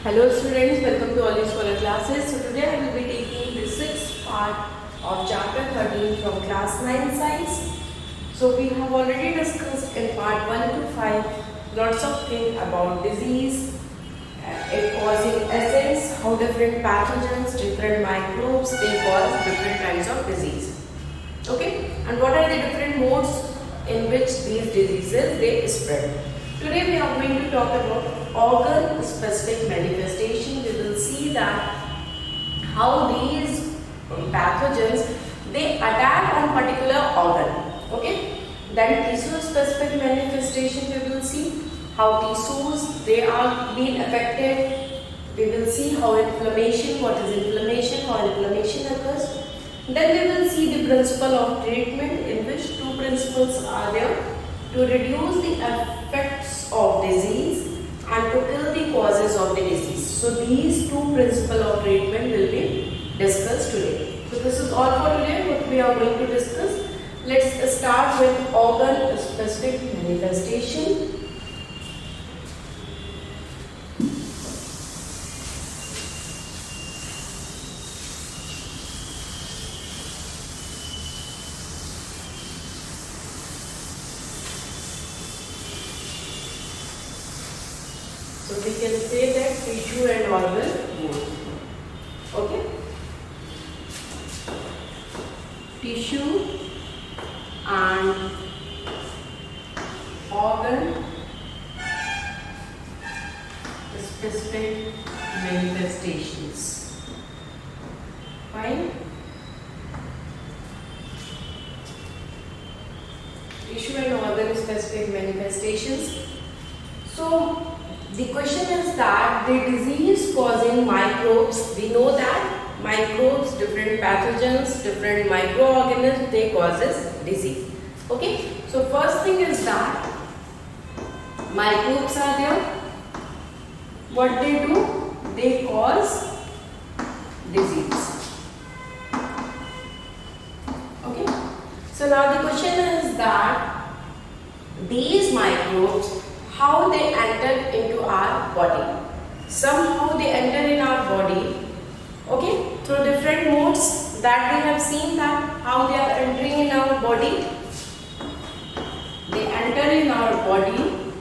Hello students, welcome to Olive Scholar classes. So today I will be taking the sixth part of chapter 13 from class 9 science. So we have already discussed in part 1 to 5 lots of things about disease, it causing essence, how different pathogens, different microbes, they cause different kinds of disease. Okay, and what are the different modes in which these diseases they spread. Today we are going to talk about organ specific manifestation. We will see that how these pathogens they attack on particular organ. Okay, then tissue specific manifestation we will see how tissues they are being affected. We will see how inflammation, what is inflammation, how inflammation occurs. Then we will see the principle of treatment, in which two principles are there: to reduce the effects of disease and to kill the causes of the disease. So these two principles of treatment will be discussed today. So this is all for today what we are going to discuss. Let's start with organ specific manifestation. So we can say that tissue and organ both. Okay? Tissue and organ specific manifestations. Fine? Tissue and organ specific manifestations. So the question is that the disease causing microbes, we know that microbes, different pathogens, different microorganisms, they causes disease. Okay, so first thing is that microbes are there. What they do? They cause disease. Okay, so now the question is that these microbes, how they enter into our body. Somehow they enter in our body, okay, through different modes that we have seen that how they are entering in our body. They enter in our body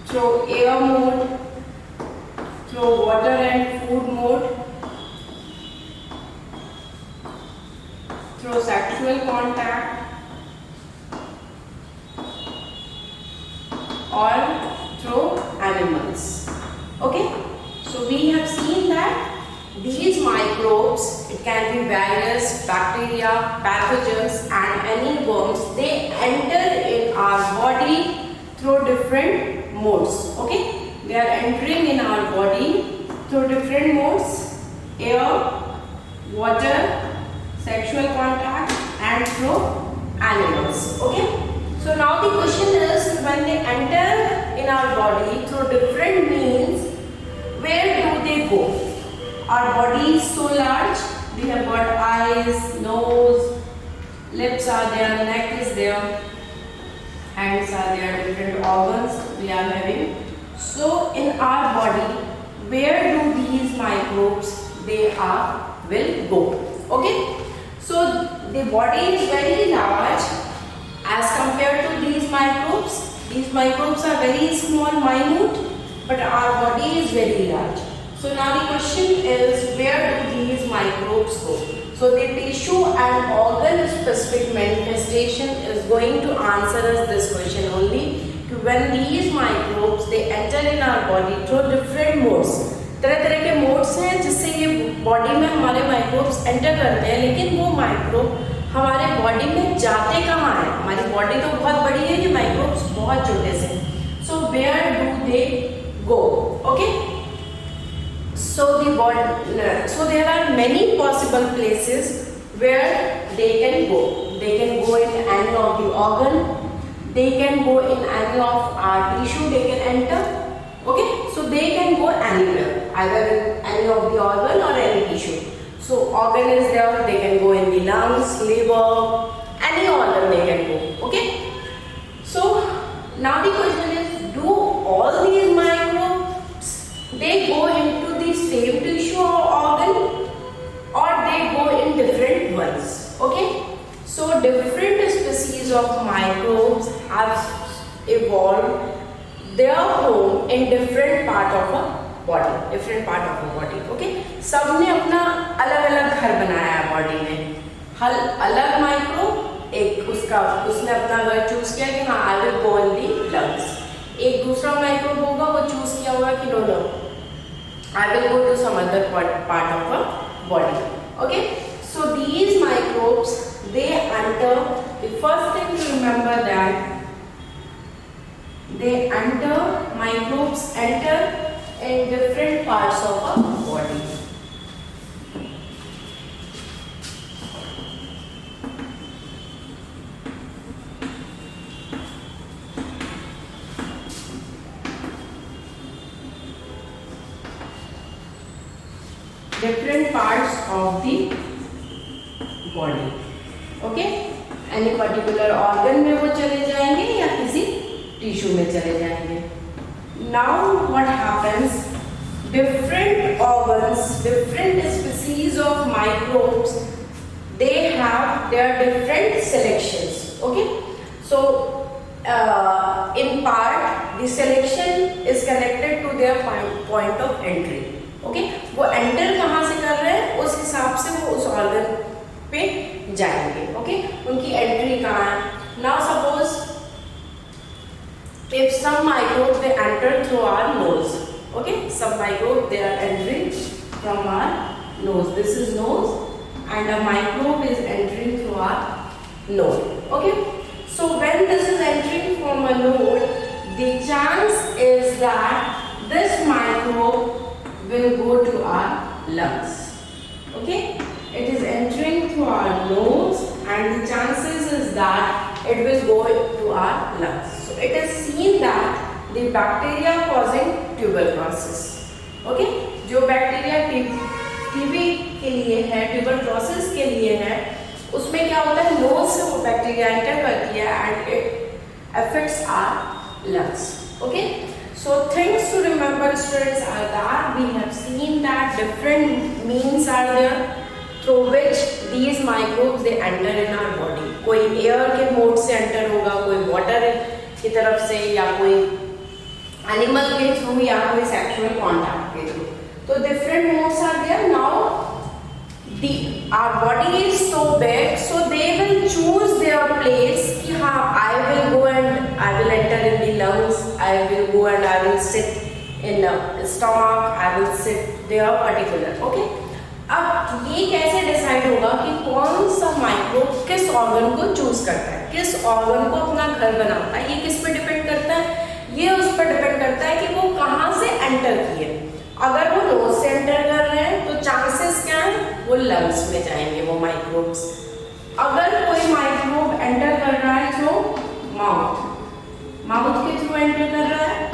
through air mode, through water and food mode, through sexual contact, or through animals. Okay, so we have seen that these microbes, it can be virus, bacteria, pathogens and any worms, they enter in our body through different modes. Okay, they are entering in our body through different modes: air, water, sexual contact and through animals. Okay, so now the question is, when they enter in our body through different means, where do they go? Our body is so large, we have got eyes, nose, lips are there, neck is there, hands are there, different organs we are having. So in our body, where do these microbes will go? Okay, so the body is very large as compared to these microbes. These microbes are very small, minute, but our body is very large. So now the question is, where do these microbes go? So the tissue and organ specific manifestation is going to answer us this question only. When these microbes they enter in our body through different modes. तरह तरह के modes हैं जिससे ये body में हमारे microbes enter करते हैं, लेकिन वो माइक्रोब हमारे बॉडी में जाते कहाँ हैं? हमारी बॉडी तो बहुत बड़ी है, ये माइक्रोब्स बहुत छोटे से. So where do they go? Okay, so there are many possible places where they can go. They can go in any of the organ, they can go in any of our tissue, they can enter. Okay, so they can go anywhere, either in any of the organ or any tissue. So organ is there, they can go in the lungs, liver, any organ they can go. Okay, so now the question is, do all these microbes of microbes have evolved their home in different part of a body. Okay, सबने अपना अलग अलग घर बनाया है body में. हर अलग microbe एक उसने अपना घर चूज किया कि हाँ आई will go in the lungs. एक दूसरा माइक्रोब होगा वो चूज किया होगा कि no I will go to some other part of a body. Okay, so these microbes, they enter, the first thing to remember that microbes enter in different parts of a body. Different parts of the body. Okay, any particular organ में वो चले जाएंगे या किसी tissue में चले जाएंगे. Now what happens, different organs, different species of microbes, they have their different selections. Okay, so in part the selection is connected to their point of entry. Okay, वो एंटर कहाँ से कर रहे हैं उस हिसाब से वो उस ऑर्गन पे जाएंगे. ओके, उनकी एंट्री कहाँ है. Now suppose if some microbes they enter through our nose. Okay, some microbes they are entering from our nose. This is nose and a microbe is entering through our nose. Okay, so when this is entering from a node, the chance is that this microbe will go to our lungs. Okay, it is entering through our nose and the chances is that it will go to our lungs. So it is seen that the bacteria causing tuberculosis. Okay, जो bacteria TB के लिए है, tuberculosis के लिए है, उसमें क्या होता है, नोज से वो बैक्टीरिया एंटर करती है and it affects our lungs. Okay, so things to remember students are that we have seen that different means are there through which these microbes they enter in our body. कोई air के mode से enter होगा, कोई water की तरफ से, या कोई एनिमल के थ्रू, या कोई सेक्सुअल कांटेक्ट के थ्रू. तो different modes are there. Now our body is so big, so they will choose their place कि हाँ I will go and I will enter in the lungs, I will go and I will sit in the stomach, I will sit there particular. Okay, अब ये कैसे decide होगा कि कौन सा microbe किस ऑर्गन को चूज करता है, किस ऑर्गन को अपना घर बनाता है, ये किस पे डिपेंड करता है, ये उस पर डिपेंड करता है कि वो कहाँ से एंटर किए. अगर वो नोज से एंटर कर रहे हैं तो चांसेस क्या है, वो लंग्स में जाएंगे वो माइक्रोब्स. अगर कोई माइक्रोब एंटर कर रहा है थ्रू माउथ के थ्रू एंटर कर रहा है,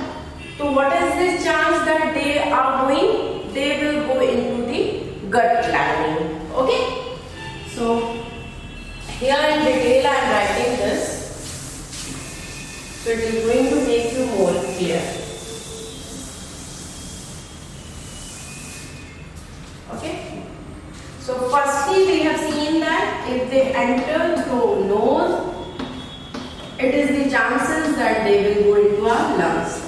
तो what is the chance that they are going, they will go into the gut lining. Okay, so here in detail I am writing this, so it is going to make you more clear. Okay, so firstly we have seen that if they enter through nose, it is the chances that they will go into our lungs.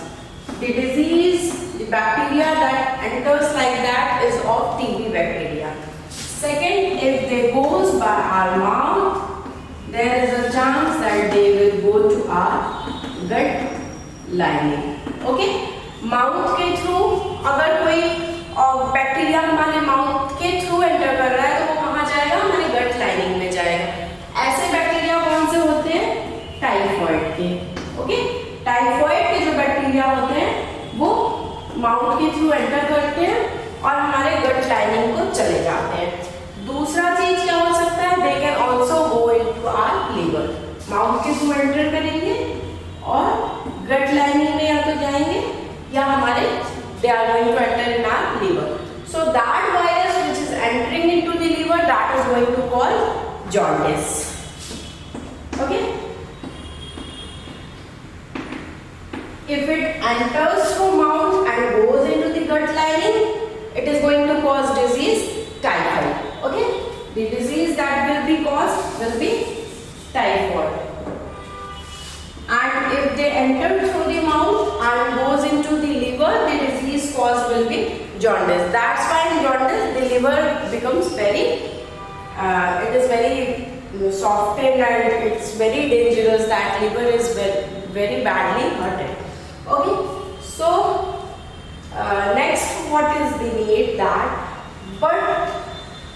The disease, the bacteria that enters like that is of TB bacteria. Second, if they goes by our mouth, there is a chance that they will go to our gut lining. Okay, mouth के through अगर कोई bacteria हमारे mouth के through enter कर रहा है तो वो कहाँ जाएगा, हमारे गट लाइनिंग में जाएगा. ऐसे बैक्टीरिया कौन से होते हैं, टाइफॉइड के. ओके, टाइफॉइड के जो बैक्टीरिया होते हैं वो माउथ के थ्रू एंटर करते हैं और हमारे गट लाइनिंग को चले जाते हैं. दूसरा चीज क्या हो सकता है, they can also go into our liver. Mouth के थ्रू एंटर करेंगे और गट लाइनिंग में या तो जाएंगे या हमारे they are going to enter in our liver. So that virus which is entering into the liver, that is going to cause jaundice. Okay, if it enters through mouth and goes into the gut lining, it is going to cause disease typhoid. Okay, the disease that will be caused will be typhoid. enter through the mouth and goes into the liver, the disease cause will be jaundice. That's why in jaundice the liver becomes very it is very softened and it's very dangerous. That liver is very badly hurted. Okay, so next, what is the need that, but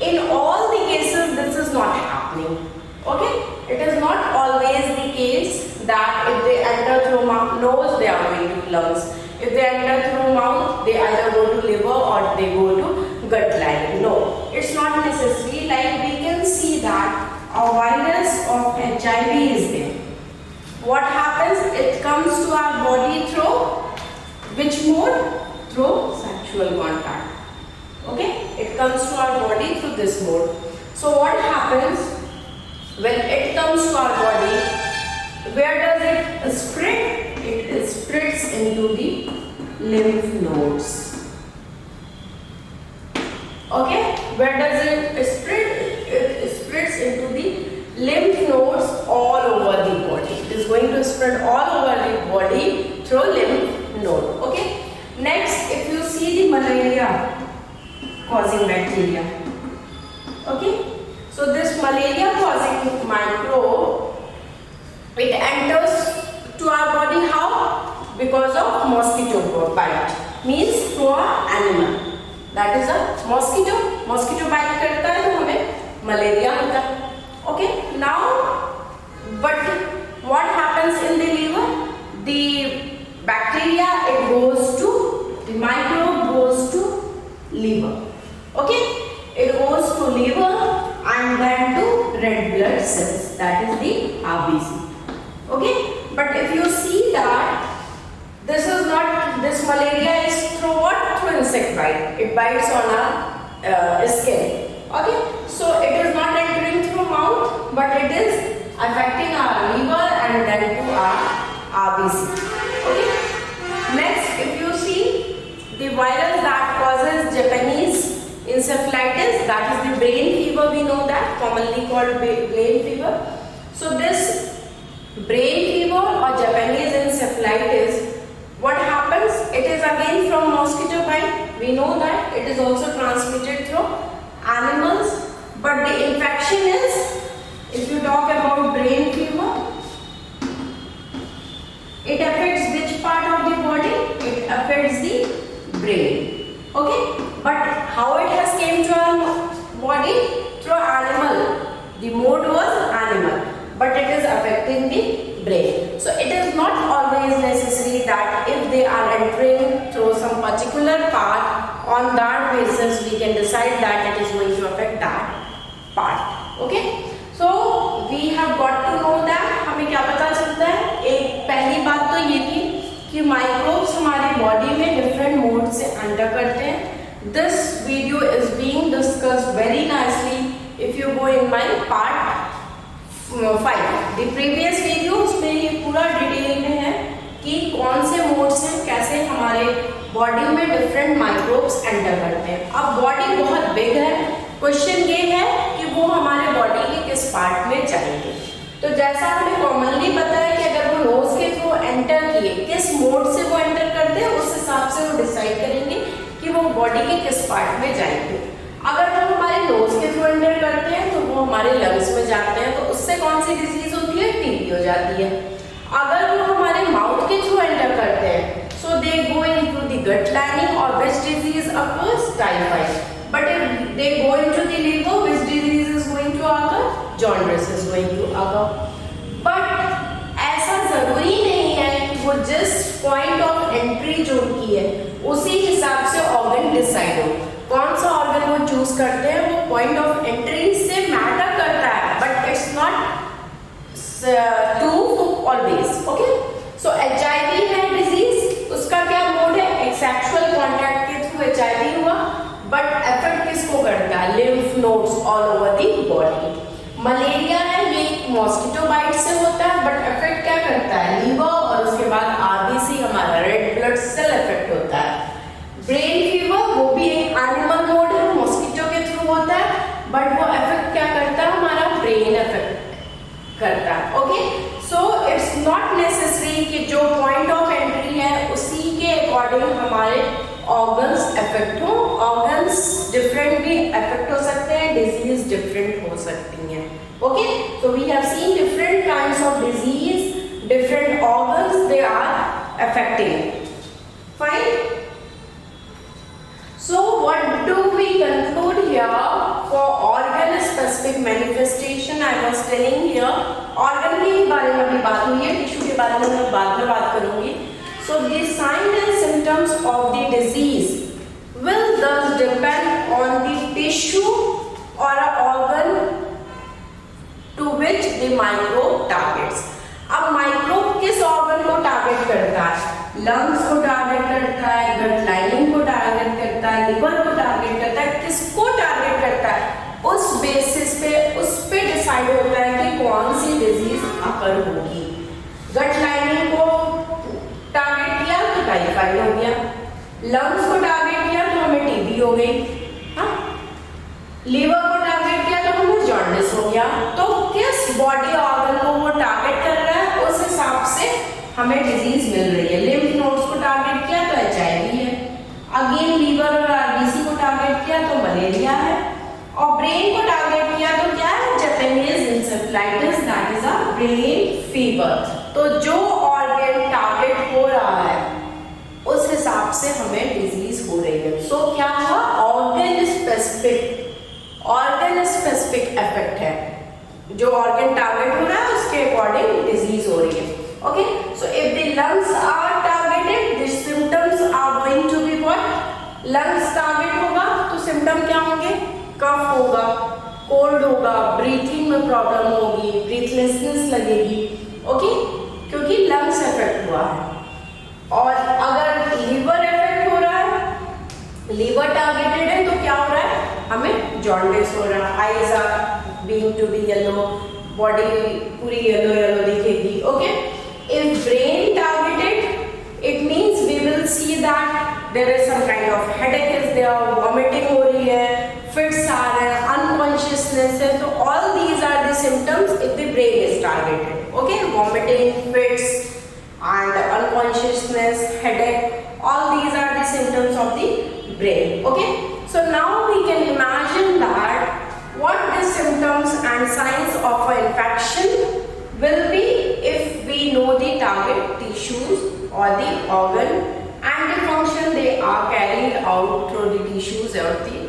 in all the cases this is not happening. Okay, it is not always the case that if they enter through nose they are going to lungs. If they enter through mouth, they either go to liver or they go to gut lining. No, it's not necessary. Like we can see that a virus of HIV is there. What happens? It comes to our body through which mode? Through sexual contact. Okay, it comes to our body through this mode. So what happens when it comes to our body? Where does it spread? It spreads into the lymph nodes. Okay, where does it spread? It spreads into the lymph nodes all over the body. It is going to spread all over the body through lymph node. Okay, next, if you see the malaria causing bacteria. Okay, so this malaria causing microbe, it enters to our body how? Because of mosquito bite. Means through an animal. That is a mosquito. Mosquito bite करता है तो हमें malaria होता है. Okay, now, but what happens in the liver? The bacteria, it goes to, the microbe goes to liver. Okay, it goes to liver and then to red blood cells. That is the RBC. Okay, but if you see that this is not, this malaria is through what? Through insect bite. It bites on our skin. Okay, so it is not entering through mouth, but it is affecting our liver and then to our RBC. Okay, next, if you see the virus that causes Japanese encephalitis, that is the brain fever, we know that, commonly called brain fever. So this brain fever or Japanese encephalitis, what happens? It is again from mosquito bite. We know that it is also transmitted through animals, but the infection is, if you talk about brain fever, it affects which part of the body? It affects the brain. Okay, but how it has came to our body? Through animal. The mode was animal, but it is affecting the brain. So it is not always necessary that if they are entering through some particular part, on that basis we can decide that it is going to affect that part. Okay, so we have got to know that. हमें क्या पता चलता है? एक पहली बात तो ये थी कि माइक्रोब्स हमारे बॉडी में डिफरेंट मोड से एंटर करते हैं. This video is being discussed very nicely if you go in my part 5. The previous video उसमें ये पूरा डिटेल में है कि कौन से मोड से कैसे हमारे बॉडी में डिफरेंट माइक्रोब्स एंटर करते हैं. अब बॉडी बहुत बिग है. क्वेश्चन ये है कि वो हमारे बॉडी के किस पार्ट में जाएंगे. तो जैसा हमें कॉमनली पता है कि अगर वो नोज के थ्रू एंटर किए, किस मोड से वो एंटर करते हैं उस हिसाब से वो डिसाइड करेंगे कि वो बॉडी के किस पार्ट में जाएंगे. अगर वो हमारे नोज के थ्रू एंटर करते हैं तो वो हमारे लंग्स में जाते हैं, तो उससे कौन सी डिजीज होती है? टीबी हो जाती है. अगर वो हमारे माउथ के थ्रू एंटर करते हैं, so they go into the gut lining और which disease occurs? Typhoid. But if they go into the liver, which disease is going to occur? Jaundice is going to occur. But ऐसा जरूरी नहीं है कि वो जिस पॉइंट ऑफ एंट्री जो की है उसी हिसाब से ऑर्गन डिसाइड हो. कौन सा ऑर्गन वो चूज करते हैं वो पॉइंट ऑफ एंट्री से मैटर करता है, but it's not true always. Okay, so HIV है डिजीज, उसका क्या मोड है? एक सेक्सुअल कॉन्टैक्ट के थ्रू HIV हुआ, बट इफेक्ट किसको करता है? Lymph nodes all over the body. Malaria है, ये मॉस्किटो बाइट से होता है, बट इफेक्ट क्या करता है? लीवर, और उसके बाद RBC हमारा रेड ब्लड सेल इफेक्ट होता है. ब्रेन फीवर वो भी एक एनिमल मोड है, मॉस्किटो के थ्रू होता है, बट वो इफेक्ट क्या करता है? हमारा ब्रेन इफेक्ट करता है. Okay, so it's not necessary कि जो पॉइंट ऑफ एंट्री है उसी के अकॉर्डिंग हमारे ऑर्गन्स अफेक्ट हो। ऑर्गन्स डिफरेंट भी अफेक्ट हो सकते हैं, डिजीज डिफरेंट हो सकती हैं। Okay, so we have seen different kinds of disease, different organs they are affecting. Fine. So what do we conclude here for organ specific manifestation? I was telling here organ के बारे में भी बात हुई है, टिश्यू के बारे में मैं बाद में बात करूंगी। So the signs and symptoms of the disease will thus depend on the tissue or an organ to which the microbe targets. अब माइक्रोब किस ऑर्गन को टारगेट करता है? लंग्स को टारगेट करता है, गट लाइनिंग को टारगेट करता है, लिवर को टारगेट करता है, किसको टारगेट करता है? उस बेसिस पे उस पे डिसाइड होता है कि कौन सी डिजीज अकर होगी। गट लाइनिंग को टारगेट किया तो टाइफाइड हो गया, लंग्स को टारगेट किया तो हमें टीबी हो गई, हाँ, लिवर को टारगेट किया तो हमें जॉन्डिस हो गया। तो किस बॉडी ऑर्गन को वो टारगेट कर रहा है उस हिसाब से हमें डिजीज मिल रही है। लिम्फ नोड्स को टारगेट किया तो HIV है, अगेन लीवर और RBC को टारगेट किया तो मलेरिया है, और ब्रेन को टारगेट किया तो क्या है? Japanese encephalitis, that is a brain fever. तो जो ऑर्गन टारगेट हो रहा है उस हिसाब से हमें डिजीज हो रही है। सो क्या हुआ? ऑर्गन स्पेसिफिक इफेक्ट है, जो ऑर्गन टारगेट हो रहा है उसके अकॉर्डिंग डिजीज हो रही है। Okay, so if the lungs are targeted the symptoms are going to be what? Lungs target होगा तो सिम्टम क्या होंगे? कफ होगा, कोल्ड होगा, ब्रीथिंग में प्रॉब्लम होगी, ब्रीथलेसनेस लगेगी। ओके, क्योंकि लंग्स इफेक्ट हुआ है। और अगर लीवर इफेक्ट हो रहा है, लीवर टारगेटेड है तो क्या हो रहा है? हमें जॉन्डिस हो रहा है, eyes are being to be yellow, body पूरी येलो येलो दिखेगी। Okay, if brain targeted it means we will see that there is some kind of headache is there, vomiting हो रही है, फिट्स आ रहे हैं, अनकॉन्शियसनेस है। तो all these are the symptoms if the brain is targeted. Okay, vomiting, fits and unconsciousness, headache, all these are the symptoms of the brain. Okay, so now we can imagine that what the symptoms and signs of an infection will be if we know the target tissues or the organ and the function they are carried out through the tissues or the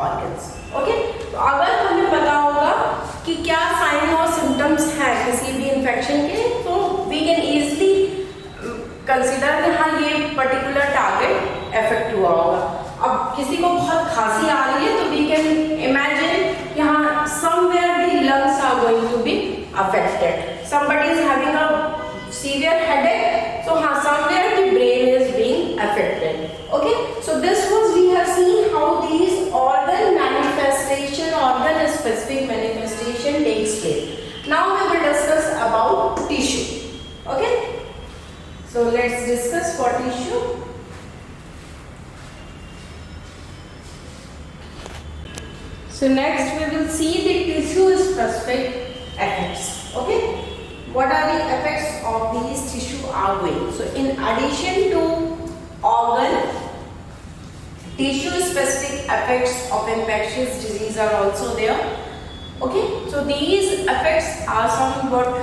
organs. Okay, तो अगर हमें पता होगा कि क्या sign और symptoms हैं किसी भी इन्फेक्शन के, तो we can easily कंसिडर कि हाँ ये पर्टिकुलर टारगेट इफेक्ट हुआ होगा। अब किसी को बहुत खांसी आ रही है तो वी कैन इमेजिन कि हाँ somewhere the lungs are going to be affected, somebody is having a severe headache, so हाँ somewhere the brain is being affected. Okay, so this was we have seen how these organ manifestation, organ specific manifestation takes place. Now we will discuss about tissue. Okay, so let's discuss for tissue. So next we will see the tissue specific effects. Okay, what are the effects of these tissue are going? So in addition to organ, tissue specific effects of infectious disease are also there. Okay, so these effects are somewhat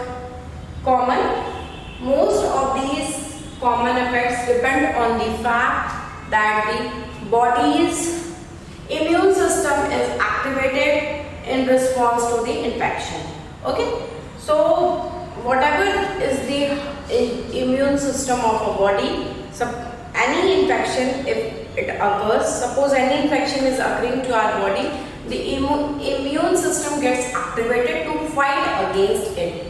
common. Most of these common effects depend on the fact that the body's immune system is activated in response to the infection. Okay, so whatever is the immune system of a body, any infection if it occurs, suppose any infection is occurring to our body, the immune system gets activated to fight against it.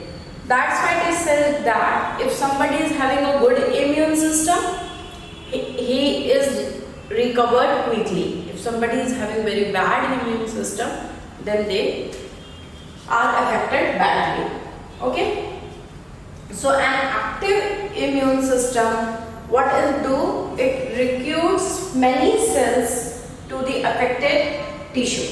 That's why they said that if somebody is having a good immune system, he is recovered quickly. If somebody is having very bad immune system, then they are affected badly. Okay? So an active immune system, what it do? It recruits many cells to the affected tissue.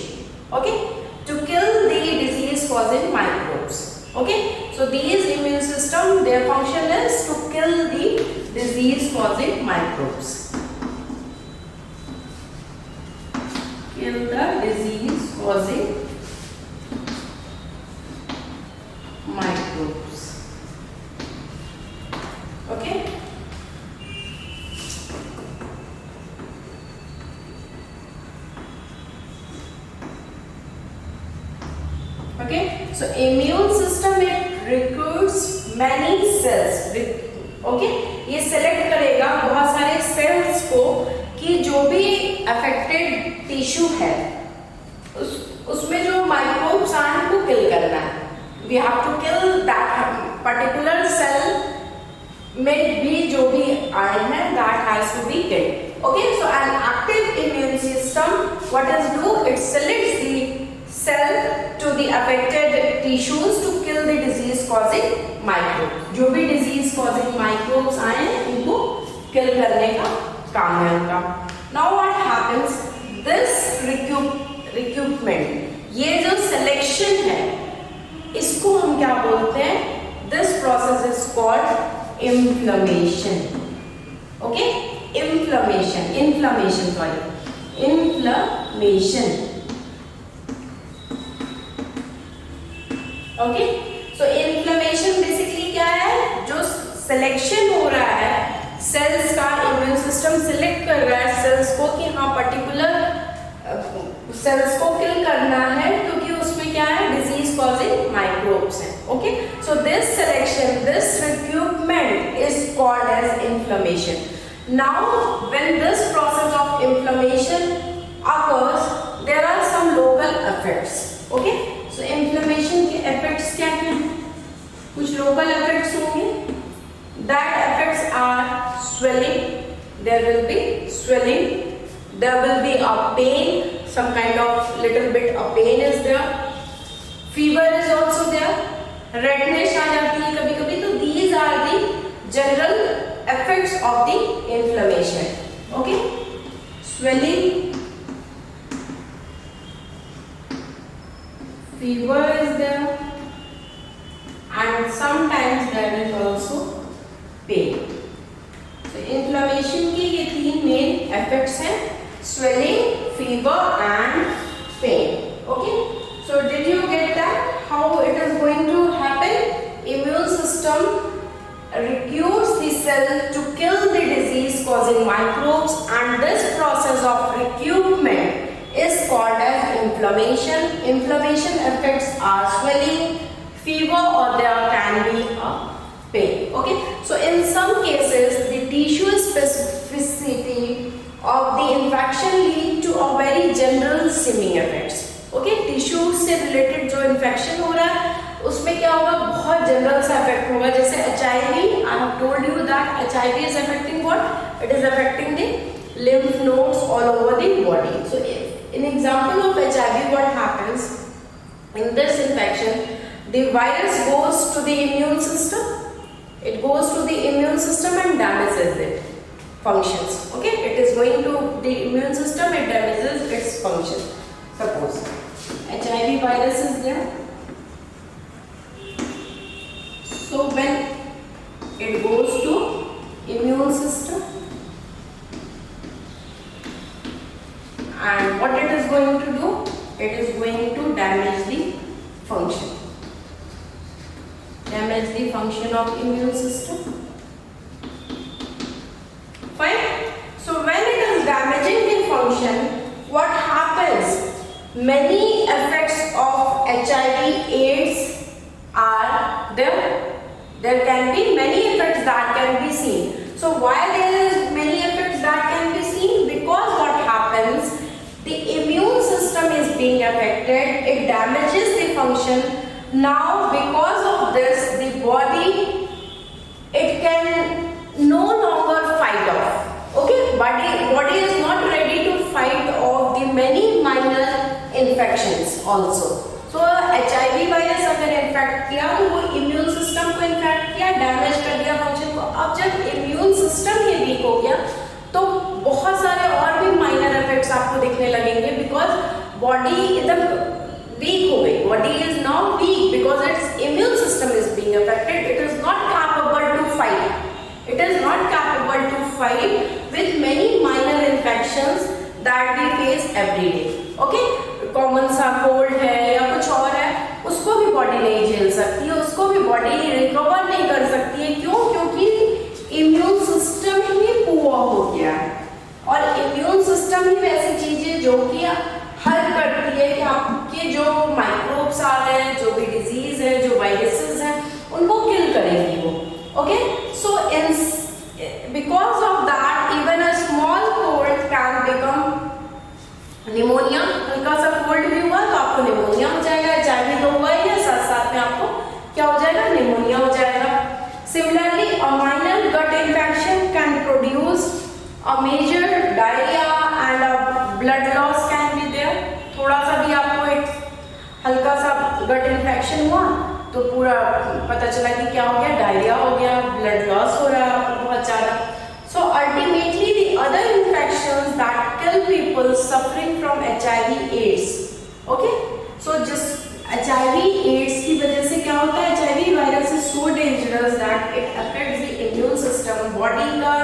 Okay? To kill the disease causing microbes. Okay, so these immune system, their function is to kill the disease causing microbes. Kill the disease causing microbes. Okay. Okay, so immune system it recruits many cells. Okay, ये select करेगा बहुत सारे cells को कि जो भी affected tissue है उसमें जो microbes आए उनको kill करना है. We have to kill that particular cell में भी जो भी आए हैं that has to be killed. Okay, so an active immune system what does do? It selects the cell to the affected tissues to kill the disease causing microbes. जो भी disease causing microbes आए उनको kill करने का काम है उनका. Now what happens? This recruitment, ये जो selection है इसको हम क्या बोलते हैं? This process is called inflammation. Okay, inflammation. Okay, so inflammation basically क्या है? जो सिलेक्शन हो रहा है सेल्स का, इम्यून सिस्टम सिलेक्ट कर रहा है सेल्स को कि हाँ पर्टिकुलर सेल्स को किल करना है क्योंकि उसमें क्या है? डिजीज कॉजिंग माइक्रोब्स हैं. Okay, so this selection, this recruitment is called as inflammation. Now when this process of inflammation occurs, there are some local effects. Okay, so inflammation के effects क्या हैं? कुछ local effects होंगे. That effects are swelling. There will be swelling. There will be a pain. Some kind of little bit of pain is there. Fever is also there. Redness आ जाती है कभी-कभी. तो these are the general effects of the inflammation. Okay, swelling. Fever is there and sometimes there is also pain. So inflammation की ये तीन main effects हैं: swelling, fever and pain. Okay, so did you get that? How it is going to happen? Immune system recruits the cell to kill the disease causing microbes, and this process of recruitment is called as inflammation. Inflammation effects are swelling, fever, or there can be a pain. Okay, so in some cases the tissue specificity of the infection lead to a very general seeming effects. Okay, tissue से related जो infection हो रहा है उसमें क्या होगा? बहुत general सा effect होगा. जैसे HIV, I have told you that HIV is affecting what? It is affecting the lymph nodes all over the body. So in example of HIV, what happens in this infection? The virus goes to the immune system. It goes to the immune system and damages its functions. Okay, it is going to the immune system. It damages its function. Suppose HIV virus is there. So when it goes to immune system, and what it is going to do? It is going to damage the function. Damage the function of immune system. Fine. So when it is damaging the function, what happens? Many effects of HIV/AIDS are there. There can be many effects that can be seen. So why there is many effects that can be seen? Because what happens? The immune system is being affected, it damages the function. Now because of this, the body, it can no longer fight off. Okay, body is not ready to fight off the many minor infections also. So HIV virus अगर infect किया तो वो immune system को infect किया, damage कर दिया function को. अब जब इम्यून सिस्टम ही वीक हो गया तो बहुत सारे और भी माइनर इफेक्ट्स आपको दिखने लगेंगे बिकॉज बॉडी एकदम वीक हो गई. body is now weak because its immune system is being affected. It is not capable to fight. It is not capable to fight with many minor infections that we face every day. Okay, common सा cold है या कुछ और है, उसको भी body नहीं झेल सकती है, उसको भी बॉडी रिकवर नहीं कर सकती है। क्यों? क्योंकि इम्यून सिस्टम ही पुअर हो गया है। और इम्यून सिस्टम ही वैसी चीज है जो कि हेल्प करती है कि आपके जो माइक्रोब्स आ रहे हैं, जो भी डिजीज है, जो वायरसेस हैं, उनको किल करेगी वो। Okay, so because of that even a small cold can become pneumonia. हल्का सा कोल्ड भी हुआ तो आपको निमोनिया हो जाएगा, HIV तो हुआ ही है, साथ साथ में आपको क्या हो जाएगा? निमोनिया हो जाएगा। Similarly a minor gut infection can produce a major diarrhoea and a blood loss can be there. थोड़ा सा भी आपको एक हल्का सा गट इन्फेक्शन हुआ तो पूरा पता चला कि क्या हो गया? डायरिया हो गया, ब्लड लॉस हो रहा है आपको बहुत ज्यादा। So ultimately the other infections that kill people suffering from HIV/AIDS. Okay, so just HIV/AIDS की वजह से क्या होता है? HIV virus is so dangerous that it affects the immune system. Body का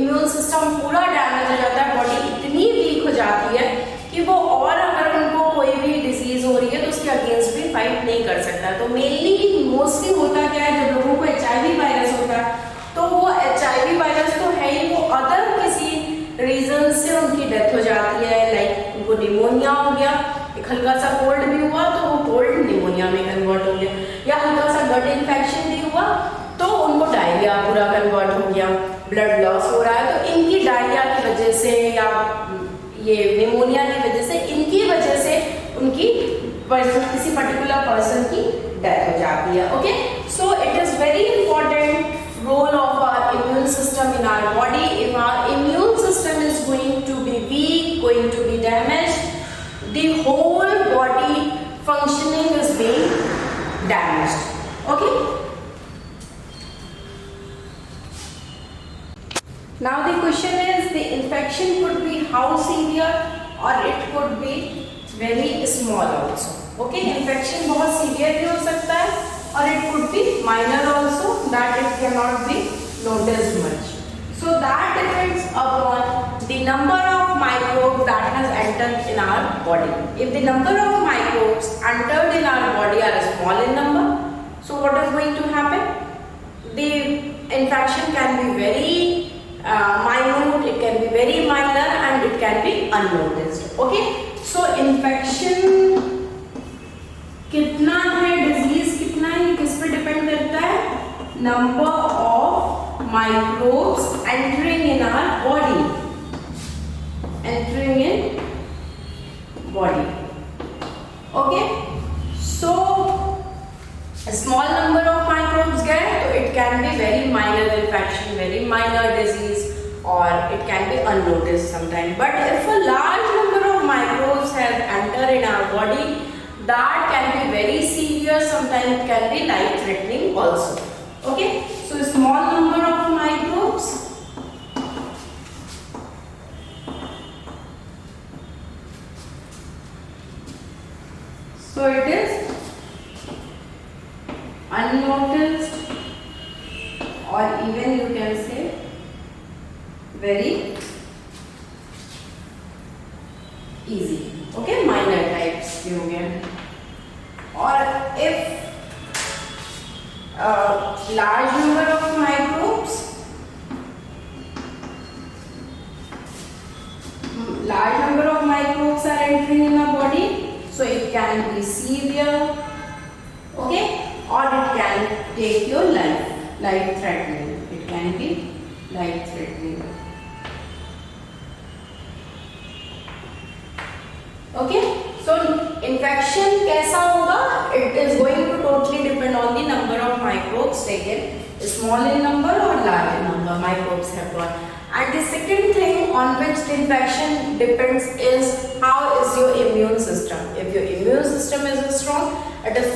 immune system पूरा डैमेज हो जाता है, बॉडी इतनी वीक हो जाती है कि वो और अगर उनको कोई भी डिजीज हो रही है तो उसके अगेंस्ट भी फाइट नहीं कर सकता। तो मेनली मोस्टली होता क्या है, जब लोगों को HIV वायरस होता है तो वो HIV वायरस तो है ही, वो अदर किसी रीजन से उनकी डेथ हो जाती है। लाइक उनको निमोनिया हो गया, एक हल्का सा कोल्ड भी हुआ तो वो कोल्ड निमोनिया में कन्वर्ट हो गया, या हल्का सा गट इन्फेक्शन भी हुआ तो उनको डायरिया पूरा कन्वर्ट हो गया, ब्लड लॉस हो रहा है तो इनकी डायरिया की वजह से या ये निमोनिया की वजह से, इनकी वजह से उनकी किसी पर्टिकुलर पर्सन की डेथ हो जाती है। Okay, so it is very important role of our immune system in our body. If our immune system is going to be weak, going to be damaged, the whole body functioning is being damaged. Okay, now the question is, the infection could be how severe or it could be very small also. Okay, infection बहुत severe भी हो सकता है or it could be minor also, that it cannot be noticed much. So that depends upon the number of microbes that has entered in our body. If the number of microbes entered in our body are small in number, so what is going to happen? The infection can be very minute, it can be very minor and it can be unnoticed. Okay, so infection कितना है, disease कितना है, किस पे depend करता है? Number of microbes entering in our body, entering in body. Okay, so small number of microbes गए तो it can be very minor infection, very minor disease, और it can be unnoticed sometime. But if a large number of microbes have enter in our body, that can be very severe, sometimes it can be life threatening also. Okay, so small number of microbes, so it is unnoticed or even you can say very easy. Okay, minor types के हो गए। और if large number of microbes, are entering in our body, so it can be severe, okay, or it can take your life threatening. It can be life threatening. Okay, so infection कैसा होगा? It is going to totally depend on the number of microbes taken, small in number or large in number microbes have got. And the second thing on which the infection depends is how is your immune system. If your immune system is strong, it is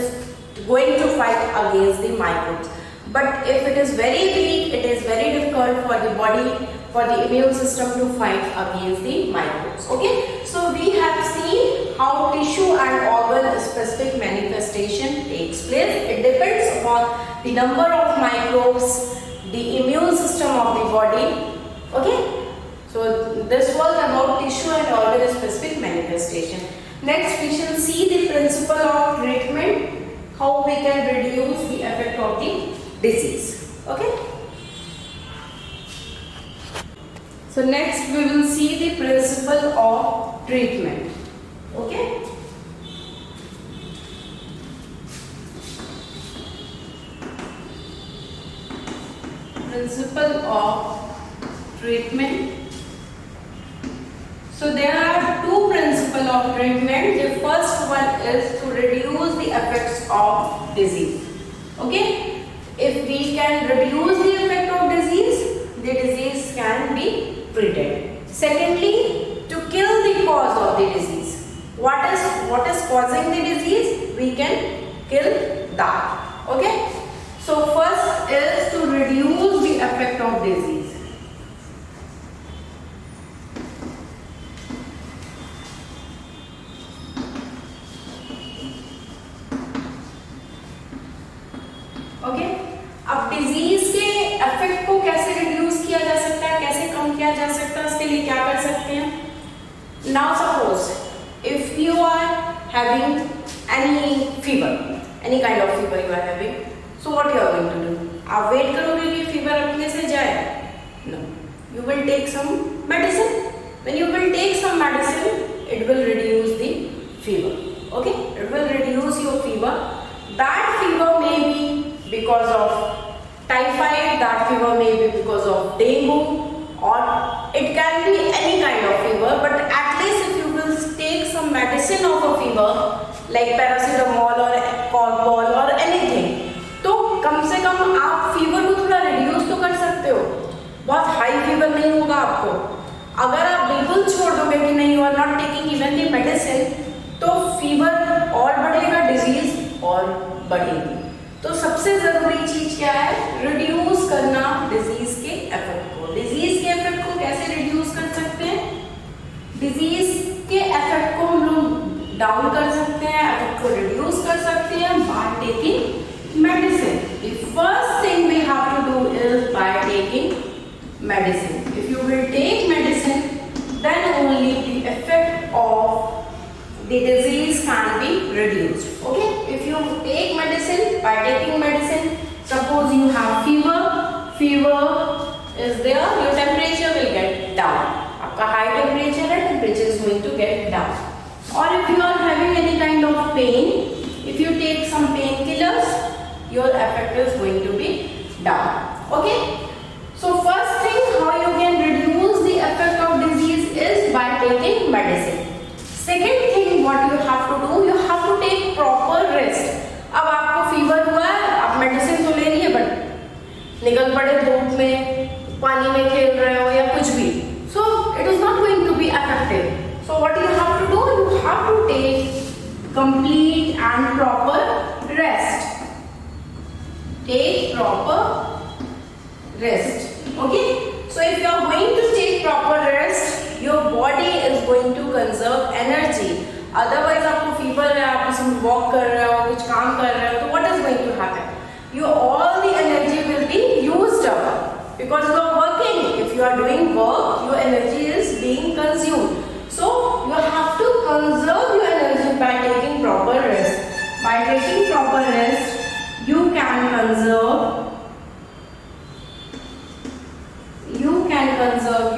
going to fight against the microbes. But if it is very weak, it is very difficult for the body, for the immune system to fight against the microbes. Okay, so we have seen how tissue and organ specific manifestation takes place. It depends upon the number of microbes, the immune system of the body. Okay, so this was about tissue and organ specific manifestation. Next we shall see the principle of treatment, how we can reduce the effect of the disease. Okay, so next we will see the principle of treatment. Okay, principle of treatment. So there are two principles of treatment. The first one is to reduce the effects of disease. Okay, if we can reduce the effect of disease, the disease can be treated. Secondly, to kill the cause of the disease. What is causing the disease? We can kill that. Okay, so first is to reduce the effect of disease. Okay, अब disease के effect को कैसे reduce किया जा सकता है, कैसे कम किया जा सकता है, उसके लिए क्या कर सकते हैं. Now suppose if you are having any fever, any kind of fever you are having, so what you are going to do. आप वेट करोगे कि फीवर अपने से जाए? No, you will take some medicine. When you will take some medicine, it will reduce the fever. Okay, it will reduce your fever. That fever may be because of typhoid, that fever may be because of dengue, or it can be any kind of fever, but at least if you will take some medicine of a fever like paracetamol or Calpol or anything, तो कम से कम आप fever को थोड़ा reduce तो कर सकते हो. बहुत हाई फीवर नहीं होगा आपको. अगर आप बिल्कुल छोड़ दोगे कि नहीं, you are not taking even the medicine, तो फीवर और बढ़ेगा, डिजीज और बढ़ेगी. तो सबसे जरूरी चीज क्या है? रिड्यूस करना डिजीज के इफेक्ट को. डिजीज के इफेक्ट को कैसे रिड्यूस कर सकते हैं? डिजीज के इफेक्ट को हम लोग डाउन कर सकते हैं, इफेक्ट को रिड्यूस कर सकते हैं by taking medicine. The first thing we have to do is by taking medicine. If you will take medicine, then only the effect of the disease can be reduced. Okay, if you take medicine, by taking medicine, suppose you have fever is there, your temperature will get down. आपका high temperature है, temperature is going to get down. Or if you are having any kind of pain, if you take some painkillers, your effect is going to be down. Okay, so first thing how you can reduce the effect of disease is by taking medicine. Second thing what you have to do, you have to take proper rest. अब आपको fever हुआ है, आप medicine तो ले लिए, but निकल पड़े धूप में, पानी में खेल रहे हो या कुछ भी, so it is not going to be effective. So what you have to do, you have to take complete and proper rest. Take proper rest. Okay, so if you are going to take proper rest, your body is going to conserve energy. Otherwise आपको fever है, आप उसमें walk कर रहे हो, कुछ काम कर रहे हो, तो what is going to happen? Your all the energy will be used up because you are working. If you are doing work, your energy is being consumed. So you have to conserve your energy by taking proper rest. By taking proper rest, you can conserve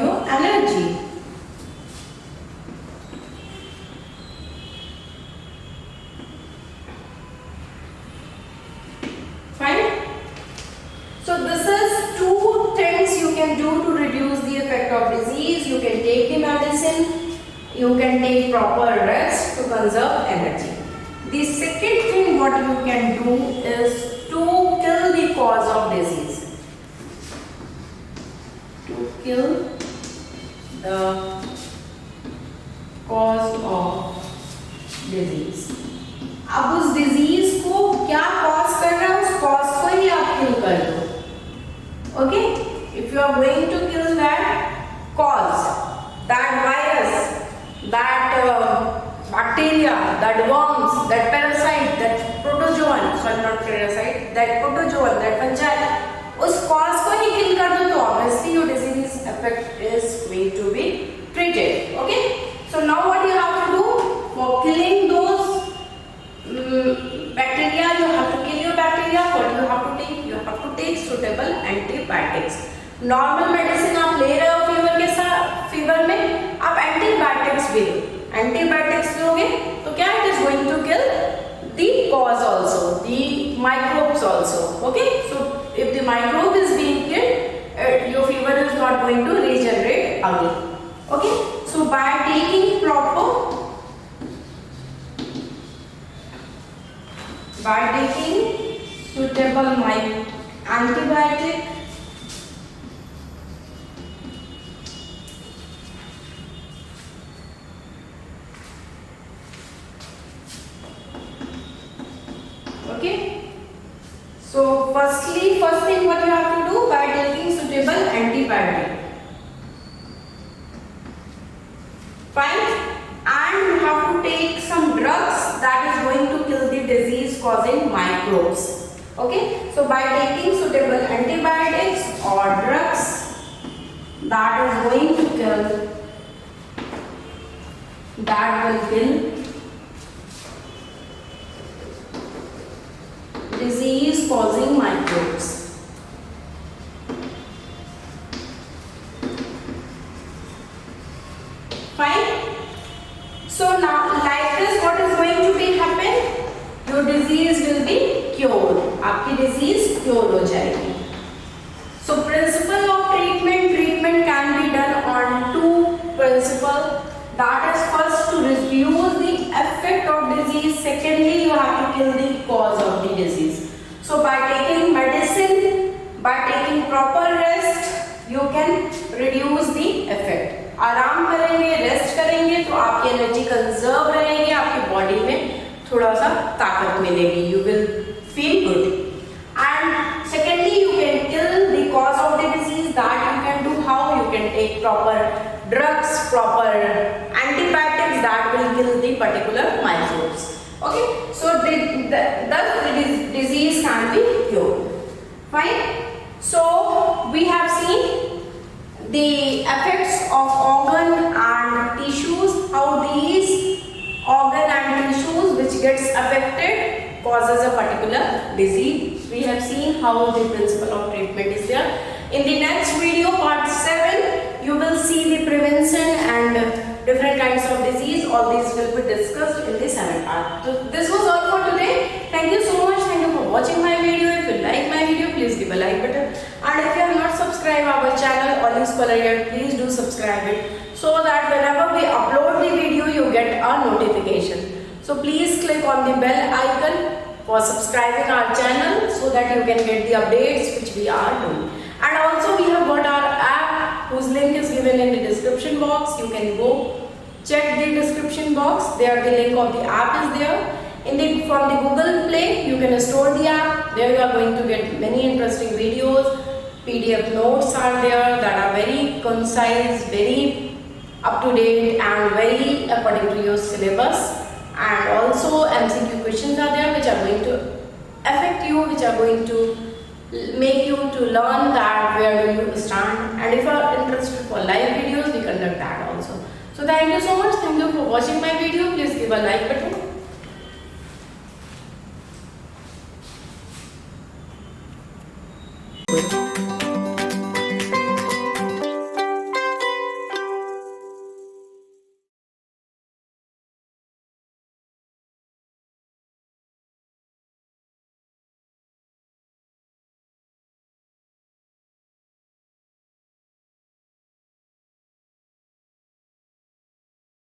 your energy. Fine. So this is two things you can do to reduce the effect of disease. You can take the medicine, you can take proper rest to conserve energy. The second thing what you can do is to kill the cause of disease. To kill the cause of disease. अब उस disease को क्या cause कर रहा है, उस cause को ही आप किल कर दो. Okay, if you are going to kill that cause, that virus, that bacteria, that worms, that parasite, that protozoan, sorry not parasite, that protozoan, that fungi, उस cause को ही kill कर दो तो obviously your disease effect is going to be treated. Okay, so now what you have to do for killing those bacteria, you have to kill your bacteria. What you have to take? You have to take suitable antibiotics. Normal medicine आप ले रहे हो fever के साथ, fever में आप antibiotics भी लो, antibiotics लोगे तो क्या it is going to kill the cause also, the microbes also. Okay, so if the microbe is being killed your fever is not going to regenerate again. Okay, so by taking proper, by taking suitable antibiotic, okay, so first thing what you have to do by taking suitable antibiotic, fine, and you have to take some drugs that is going to kill the disease causing microbes. Okay, so by taking suitable antibiotics or drugs that is going to kill, that will kill disease causing microbes. Fine. So now like this what is going to be happen, your disease will be cured, आपकी disease cure हो जाएगी. So principle of treatment can be done on two principle, that is first to reduce the effect of disease, secondly you have to kill the cause of the disease. So by taking medicine, by taking proper rest you can reduce the effect. आराम करेंगे, rest करेंगे तो आपकी energy conserve रहेगी, आपकी body में थोड़ा सा ताकत मिलेगी, you will feel good. And secondly you can kill the cause of the disease, that you can do how, you can take proper drugs, proper antibiotics that will kill the particular microbes. Okay, so the disease can be cured. Fine. So we have seen the effects of organ and tissues, how these organ and tissues which gets affected causes a particular disease. We have seen how the principle of treatment is there. In the next video, part 7, you will see the prevention and different kinds of disease. All these will be discussed in the 7th part. So this was all for today. Thank you so much. Thank you for watching my video. If you like my video, please give a like button. And if you have not subscribed our channel Olive Scholar yet, please do subscribe it, so that whenever we upload the video, you get a notification. So please click on the bell icon for subscribing our channel, so that you can get the updates which we are doing. And also we have got our app whose link is given in the description box. You can go check the description box. There the link of the app is there. From the Google Play, you can store the app. There you are going to get many interesting videos. PDF notes are there that are very concise, very up to date and very according to your syllabus. And also MCQ questions are there which are going to affect you, which are going to make you to learn that where do you stand. And if you are interested for live videos, we conduct that also. So thank you so much. Thank you for watching my video. Please give a like button. With